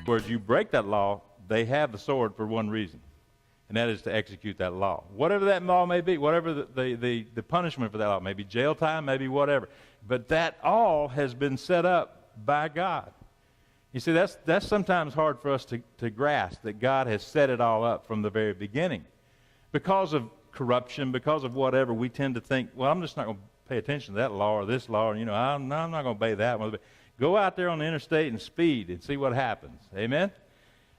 words, you break that law, they have the sword for one reason, and that is to execute that law. Whatever that law may be, whatever the punishment for that law may be, jail time, maybe whatever. But that all has been set up by God. You see, that's sometimes hard for us to grasp, that God has set it all up from the very beginning. Because of corruption, because of whatever, we tend to think, well, I'm just not going to pay attention to that law or this law, and, I'm not going to obey that one. Go out there on the interstate and speed and see what happens. Amen?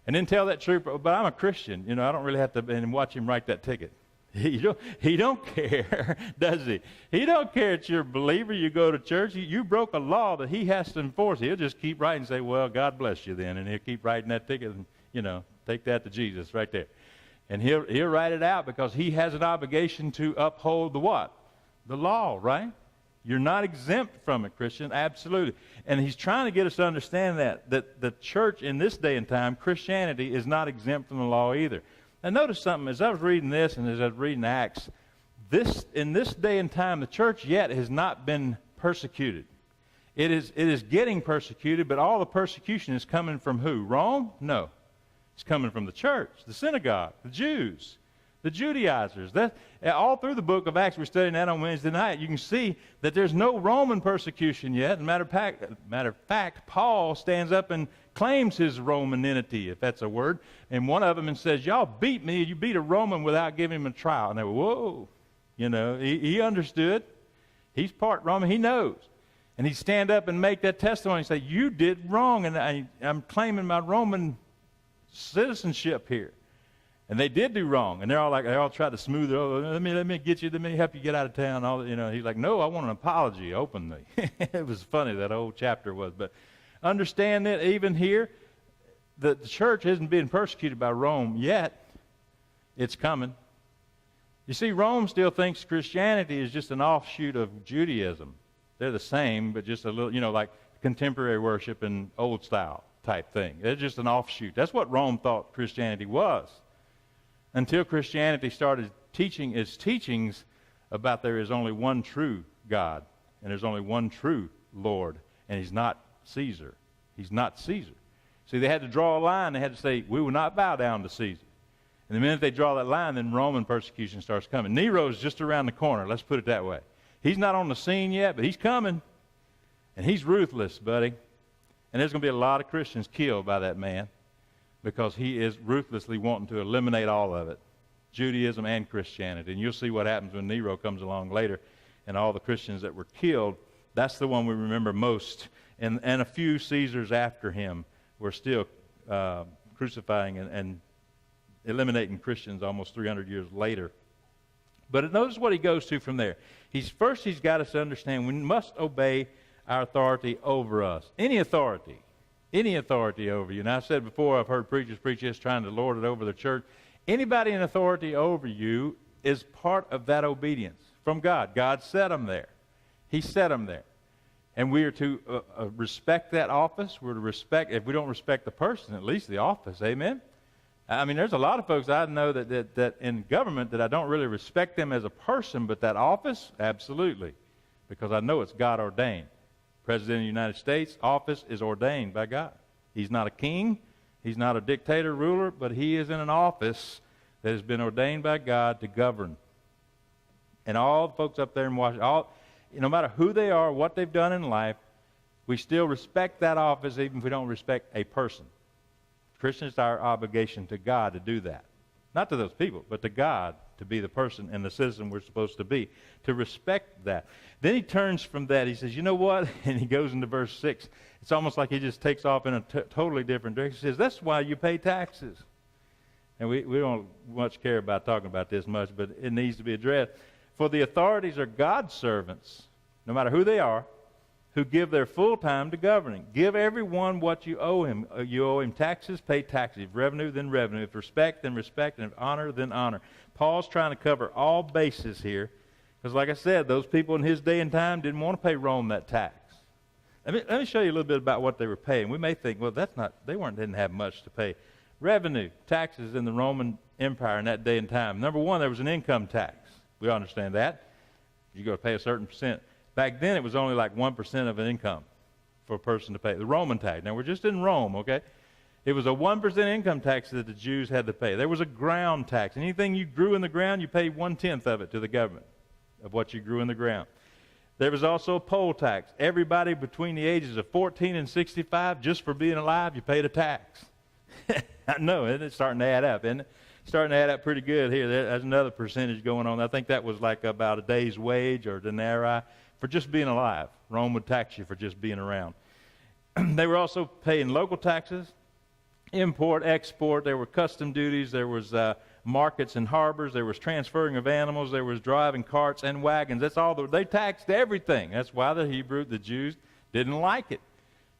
And then tell that trooper, but I'm a Christian. I don't really have to, and watch him write that ticket. He don't care, does he? He don't care if you're a believer, you go to church. You broke a law that he has to enforce. He'll just keep writing and say, well, God bless you then. And he'll keep writing that ticket and, take that to Jesus right there. And he'll write it out because he has an obligation to uphold the what? The law, right? You're not exempt from it, Christian, absolutely. And he's trying to get us to understand that the church in this day and time, Christianity, is not exempt from the law either. Now notice something, as I was reading this and as I was reading Acts, in this day and time, the church yet has not been persecuted. It is getting persecuted, but all the persecution is coming from who? Rome? No. It's coming from the church, the synagogue, the Jews, the Judaizers. All through the book of Acts, we're studying that on Wednesday night. You can see that there's no Roman persecution yet. As a matter of fact, Paul stands up and claims his Romanity, if that's a word. And one of them and says, y'all beat me. You beat a Roman without giving him a trial. And they were, whoa. He understood. He's part Roman. He knows. And he'd stand up and make that testimony and say, you did wrong, and I'm claiming my Roman citizenship here. And they did do wrong, and they all tried to smooth it over. Let me help you get out of town. He's like, no, I want an apology openly. It was funny, that whole chapter was. But understand that even here, the church isn't being persecuted by Rome yet. It's coming. You see, Rome still thinks Christianity is just an offshoot of Judaism. They're the same, but just a little, like contemporary worship and old style type thing. They're just an offshoot. That's what Rome thought Christianity was. Until Christianity started teaching its teachings about there is only one true God, and there's only one true Lord, and he's not Caesar. He's not Caesar. See, they had to draw a line. They had to say, we will not bow down to Caesar. And the minute they draw that line, then Roman persecution starts coming. Nero's just around the corner, let's put it that way. He's not on the scene yet, but he's coming. And he's ruthless, buddy. And there's going to be a lot of Christians killed by that man, because he is ruthlessly wanting to eliminate all of it, Judaism and Christianity. And you'll see what happens when Nero comes along later, and all the Christians that were killed. That's the one we remember most. And a few Caesars after him were still crucifying and eliminating Christians almost 300 years later. But notice what he goes to from there. He's got us to understand we must obey our authority over us. Any authority over you. Now, I've said before, I've heard preachers preach this, trying to lord it over the church. Anybody in authority over you is part of that obedience from God. God set them there. He set them there. And we are to respect that office. We're to respect, if we don't respect the person, at least the office. Amen? I mean, there's a lot of folks I know that in government that I don't really respect them as a person, but that office, absolutely, because I know it's God ordained. President of the United States, office is ordained by God. He's not a king. He's not a dictator, ruler, but he is in an office that has been ordained by God to govern. And all the folks up there in Washington, no matter who they are, what they've done in life, we still respect that office even if we don't respect a person. Christians, it's our obligation to God to do that. Not to those people, but to God, to be the person and the citizen we're supposed to be, to respect that. Then he turns from that. He says, you know what? And he goes into verse 6. It's almost like he just takes off in a totally different direction. He says, that's why you pay taxes. And we don't much care about talking about this much, but it needs to be addressed. For the authorities are God's servants, no matter who they are, who give their full time to governing. Give everyone what you owe him. You owe him taxes, pay taxes. If revenue, then revenue. If respect, then respect. And if honor, then honor. Paul's trying to cover all bases here. Because like I said, those people in his day and time didn't want to pay Rome that tax. Let me show you a little bit about what they were paying. We may think, well, didn't have much to pay. Revenue, taxes in the Roman Empire in that day and time. Number one, there was an income tax. We understand that. You got to pay a certain percent. Back then, it was only like 1% of an income for a person to pay. The Roman tax. Now, we're just in Rome, okay? It was a 1% income tax that the Jews had to pay. There was a ground tax. Anything you grew in the ground, you paid 1/10 of it to the government of what you grew in the ground. There was also a poll tax. Everybody between the ages of 14 and 65, just for being alive, you paid a tax. I know, isn't it? Starting to add up, isn't it? Starting to add up pretty good here. There's another percentage going on. I think that was like about a day's wage or denarii for just being alive. Rome would tax you for just being around. They were also paying local taxes, import, export. There were custom duties. There was markets and harbors. There was transferring of animals. There was driving carts and wagons. That's all. They taxed everything. That's why the Jews didn't like it,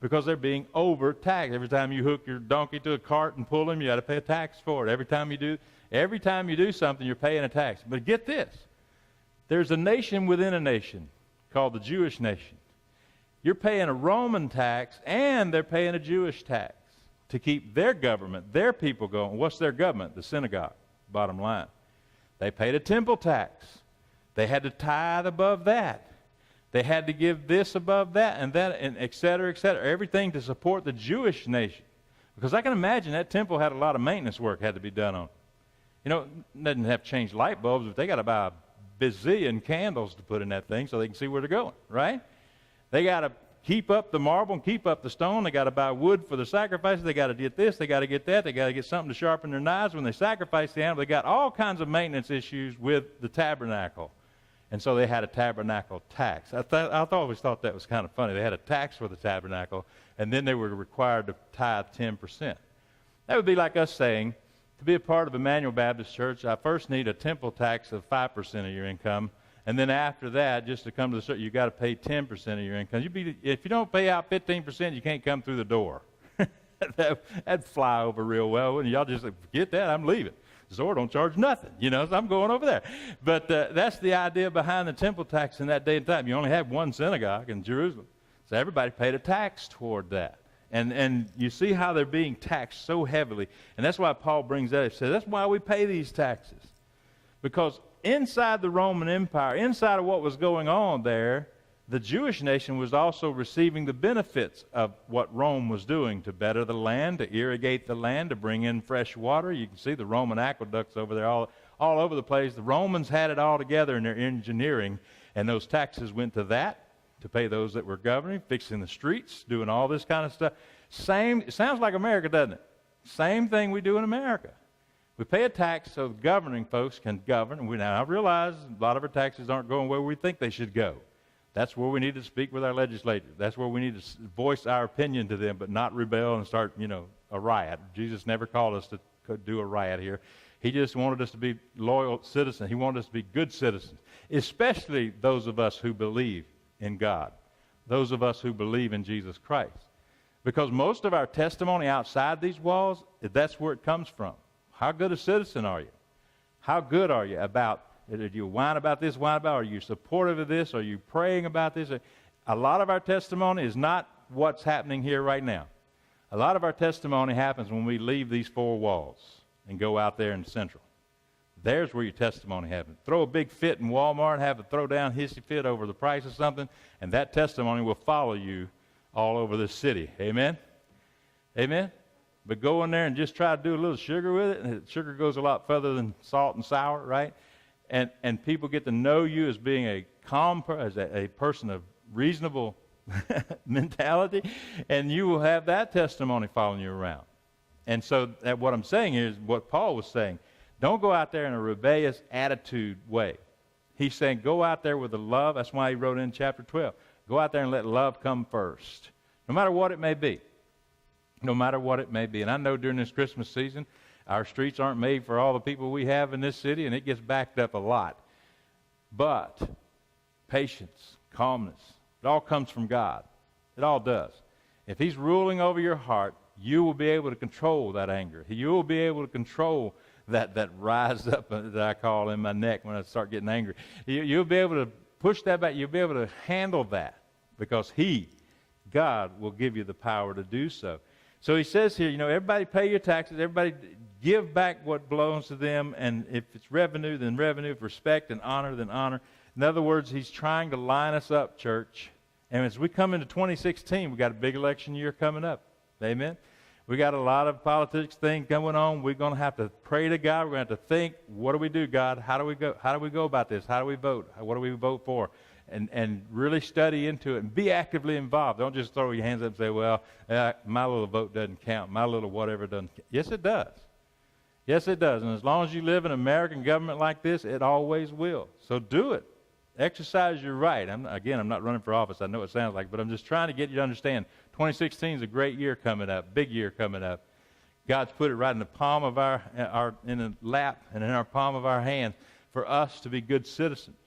because they're being overtaxed. Every time you hook your donkey to a cart and pull him, you got to pay a tax for it. Every time you do something, you're paying a tax. But get this. There's a nation within a nation called the Jewish nation. You're paying a Roman tax, and they're paying a Jewish tax to keep their government, their people going. What's their government? The synagogue, bottom line. They paid a temple tax. They had to tithe above that. They had to give this above that, and et cetera, everything to support the Jewish nation. Because I can imagine that temple had a lot of maintenance work had to be done on it. You know, it doesn't have to change light bulbs, but they got to buy a bazillion candles to put in that thing so they can see where they're going, right? They got to keep up the marble and keep up the stone. They got to buy wood for the sacrifices. They got to get this. They got to get that. They got to get something to sharpen their knives when they sacrifice the animal. They got all kinds of maintenance issues with the tabernacle. And so they had a tabernacle tax. I always thought that was kind of funny. They had a tax for the tabernacle, and then they were required to tithe 10%. That would be like us saying, to be a part of Emmanuel Baptist Church, I first need a temple tax of 5% of your income, and then after that, just to come to the church, you've got to pay 10% of your income. If you don't pay out 15%, you can't come through the door. That'd fly over real well. Wouldn't y'all just forget that? I'm leaving. Zor don't charge nothing, so I'm going over there. But that's the idea behind the temple tax in that day and time. You only had one synagogue in Jerusalem, so everybody paid a tax toward that. And you see how they're being taxed so heavily. And that's why Paul brings that up. He says, that's why we pay these taxes. Because inside the Roman Empire, inside of what was going on there, the Jewish nation was also receiving the benefits of what Rome was doing to better the land, to irrigate the land, to bring in fresh water. You can see the Roman aqueducts over there all over the place. The Romans had it all together in their engineering, and those taxes went to that, to pay those that were governing, fixing the streets, doing all this kind of stuff. It sounds like America, doesn't it? Same thing we do in America. We pay a tax so the governing folks can govern. Now, I realize a lot of our taxes aren't going where we think they should go. That's where we need to speak with our legislators. That's where we need to voice our opinion to them, but not rebel and start, a riot. Jesus never called us to do a riot here. He just wanted us to be loyal citizens. He wanted us to be good citizens, especially those of us who believe in God, those of us who believe in Jesus Christ. Because most of our testimony outside these walls, that's where it comes from. How good a citizen are you? How good are you about, do you whine about this, whine about, are you supportive of this, are you praying about this? A lot of our testimony is not what's happening here right now. A lot of our testimony happens when we leave these four walls and go out there in Central. There's where your testimony happens. Throw a big fit in Walmart, have a throw down hissy fit over the price of something, and that testimony will follow you all over this city. Amen? Amen? But go in there and just try to do a little sugar with it, and sugar goes a lot further than salt and sour, right? And people get to know you as being a calm, as a person of reasonable mentality, and you will have that testimony following you around. And so what I'm saying here is what Paul was saying. Don't go out there in a rebellious attitude way. He's saying go out there with the love. That's why he wrote in chapter 12. Go out there and let love come first, no matter what it may be. No matter what it may be. And I know during this Christmas season, our streets aren't made for all the people we have in this city, and it gets backed up a lot. But patience, calmness, it all comes from God. It all does. If he's ruling over your heart, you will be able to control that anger. You will be able to control that rise up that I call in my neck when I start getting angry. You'll be able to push that back. You'll be able to handle that because God, will give you the power to do so. So he says here, everybody pay your taxes. Everybody give back what belongs to them. And if it's revenue, then revenue. If respect and honor, then honor. In other words, he's trying to line us up, church. And as we come into 2016, we've got a big election year coming up. Amen? We got a lot of politics thing going on. We're going to have to pray to God. We're going to have to think, what do we do, God? How do we go? How do we go about this? How do we vote? What do we vote for? And really study into it and be actively involved. Don't just throw your hands up and say, well, my little vote doesn't count. My little whatever doesn't count. Yes, it does. Yes, it does. And as long as you live in an American government like this, it always will. So do it. Exercise your right. I'm not running for office. I know it sounds like, but I'm just trying to get you to understand 2016 is a great year coming up, big year coming up. God's put it right in the palm of in the lap and in our palm of our hand for us to be good citizens.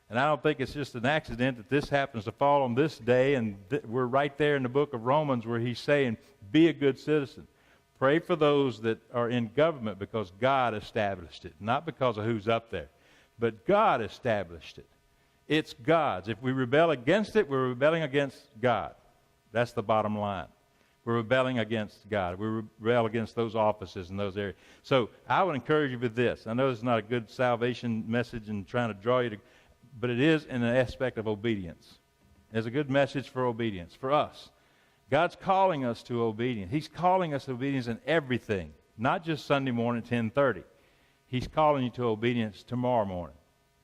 And I don't think it's just an accident that this happens to fall on this day, and we're right there in the book of Romans where he's saying, be a good citizen. Pray for those that are in government because God established it, not because of who's up there, but God established it. It's God's. If we rebel against it, we're rebelling against God. That's the bottom line. We're rebelling against God. We rebel against those offices in those areas. So I would encourage you with this. I know it's not a good salvation message and trying to draw you to, but it is in an aspect of obedience. There's a good message for obedience, for us. God's calling us to obedience. He's calling us to obedience in everything, not just Sunday morning at 10:30. He's calling you to obedience tomorrow morning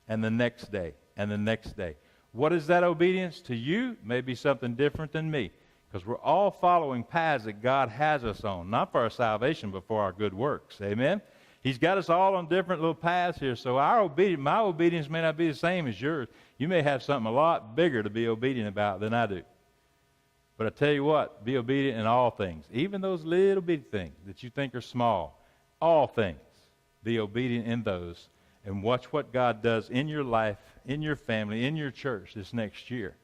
and the next day and the next day. What is that obedience? To you, may be something different than me, because we're all following paths that God has us on, not for our salvation, but for our good works. Amen? He's got us all on different little paths here, so my obedience may not be the same as yours. You may have something a lot bigger to be obedient about than I do. But I tell you what, be obedient in all things, even those little bitty things that you think are small. All things, be obedient in those, and watch what God does in your life, in your family, in your church this next year,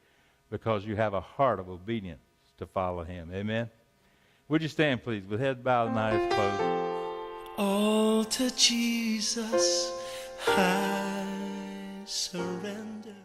because you have a heart of obedience to follow him. Amen? Would you stand, please, with head bowed and eyes closed? All to Jesus I surrender.